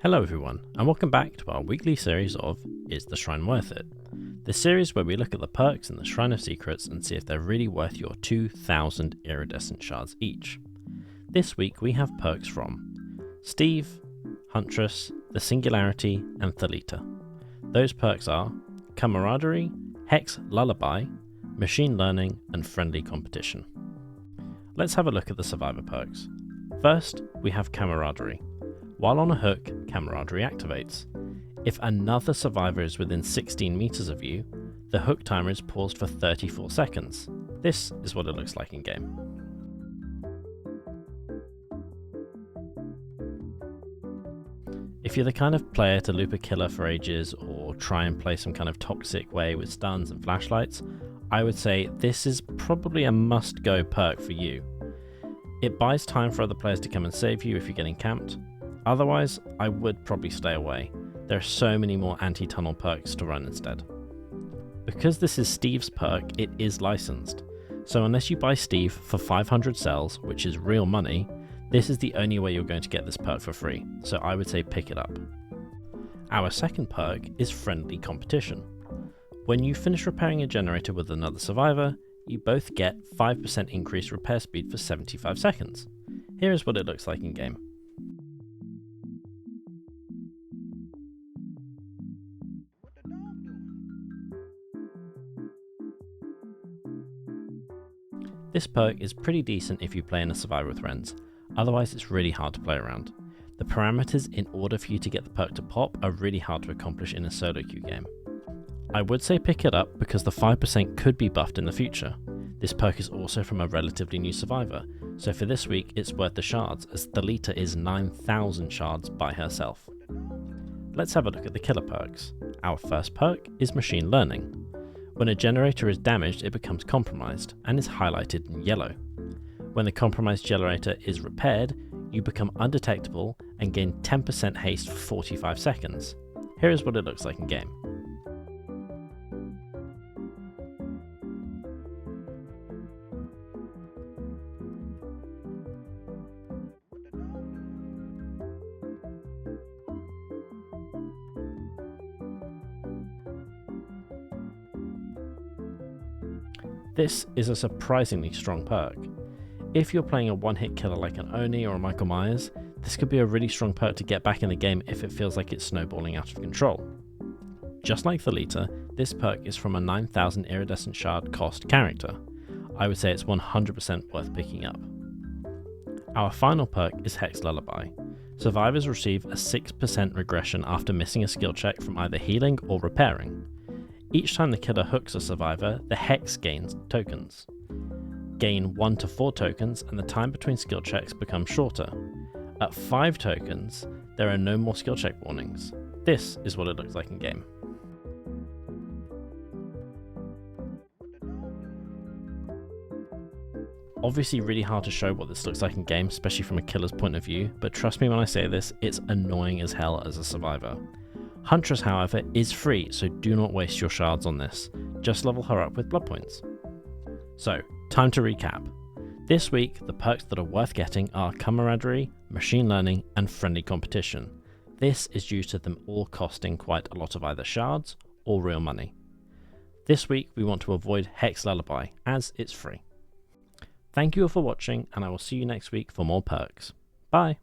Hello everyone, and welcome back to our weekly series of Is the Shrine Worth It? This series where we look at the perks in the Shrine of Secrets and see if they're really worth your 2,000 iridescent shards each. This week we have perks from Steve, Huntress, the Singularity, and Thalita. Those perks are Camaraderie, Hex Lullaby, Machine Learning, and Friendly Competition. Let's have a look at the Survivor perks. First, we have Camaraderie. While on a hook, Camaraderie activates. If another survivor is within 16 meters of you, the hook timer is paused for 34 seconds. This is what it looks like in game. If you're the kind of player to loop a killer for ages or try and play some kind of toxic way with stuns and flashlights, I would say this is probably a must-go perk for you. It buys time for other players to come and save you if you're getting camped. Otherwise, I would probably stay away. There are so many more anti-tunnel perks to run instead. Because this is Steve's perk, it is licensed. So unless you buy Steve for 500 cells, which is real money, this is the only way you're going to get this perk for free, so I would say pick it up. Our second perk is Friendly Competition. When you finish repairing a generator with another survivor, you both get 5% increased repair speed for 75 seconds. Here is what it looks like in game. This perk is pretty decent if you play in a survivor with friends, otherwise it's really hard to play around. The parameters in order for you to get the perk to pop are really hard to accomplish in a solo queue game. I would say pick it up because the 5% could be buffed in the future. This perk is also from a relatively new survivor, so for this week it's worth the shards as Thalita is 9,000 shards by herself. Let's have a look at the killer perks. Our first perk is Machine Learning. When a generator is damaged, it becomes compromised and is highlighted in yellow. When the compromised generator is repaired, you become undetectable and gain 10% haste for 45 seconds. Here is what it looks like in game. This is a surprisingly strong perk. If you're playing a one-hit killer like an Oni or a Michael Myers, this could be a really strong perk to get back in the game if it feels like it's snowballing out of control. Just like Thalita, this perk is from a 9,000 iridescent shard cost character. I would say it's 100% worth picking up. Our final perk is Hex Lullaby. Survivors receive a 6% regression after missing a skill check from either healing or repairing. Each time the killer hooks a survivor, the Hex gains tokens. Gain 1 to 4 tokens and the time between skill checks becomes shorter. At 5 tokens, there are no more skill check warnings. This is what it looks like in game. Obviously really hard to show what this looks like in game, especially from a killer's point of view, but trust me when I say this, it's annoying as hell as a survivor. Huntress, however, is free, so do not waste your shards on this. Just level her up with blood points. So, time to recap. This week, the perks that are worth getting are Camaraderie, Machine Learning, and Friendly Competition. This is due to them all costing quite a lot of either shards or real money. This week, we want to avoid Hex Lullaby, as it's free. Thank you all for watching, and I will see you next week for more perks. Bye!